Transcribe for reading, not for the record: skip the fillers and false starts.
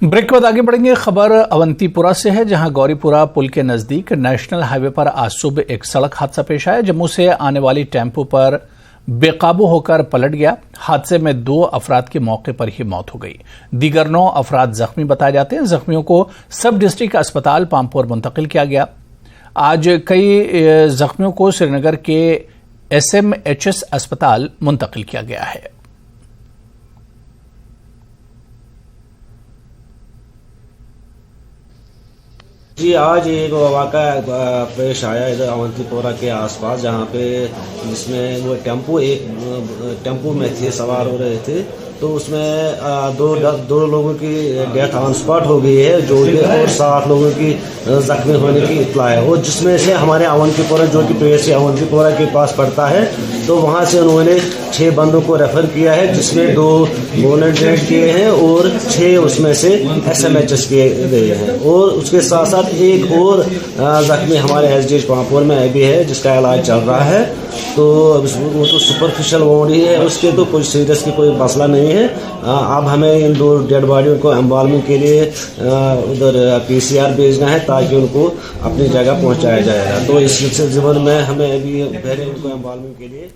Break के बाद आगे बढ़ेंगे। खबर अवंतीपुरा से है, जहां गौरीपुरा पुल के नजदीक नेशनल हाईवे पर आज सुबह एक सड़क हादसा पेश आया। जम्मू से आने वाली टेम्पो पर बेकाबू होकर पलट गया। हादसे में 2 अफराद की मौके पर ही मौत हो गई। दीगर 9 अफराद जख्मी बताए जाते हैं। जख्मियों को सब डिस्ट्रिक्ट अस्पताल पामपुर मुंतकिल किया गया। आज कई जख्मियों को श्रीनगर के SMHS अस्पताल मुंतकिल किया गया है। जी, आज एक वाक़ा पेश आया इधर अवंतीपोरा के आसपास, जहाँ पे जिसमें वो टेम्पो में थे, सवार हो रहे थे। तो उसमें दो लोगों की डेथ ऑन स्पॉट हो गई है, जो कि और 7 लोगों की जख्मी होने की इत्तला है। और जिसमें से हमारे अवंतीपोरा, जो कि PHC अवंतीपोरा के पास पड़ता है, तो वहाँ से उन्होंने 6 बंदों को रेफर किया है, जिसमें 2 बोनेट किए हैं और 6 उसमें से SMHS किए गए हैं। और उसके साथ साथ एक और जख्मी हमारे SDH पामपुर में अभी है, जिसका इलाज चल रहा है। तो वो तो सुपरफिशियल वोंड ही है, उसके तो कोई सीरियस की कोई मसला नहीं है। अब हमें इन 2 डेड बॉडियों को एम्बाल्मिंग के लिए उधर PCR भेजना है, ताकि उनको अपनी जगह पहुंचाया जाएगा। तो इस सिलसिले में हमें अभी पहले उनको एम्बाल्मिंग के लिए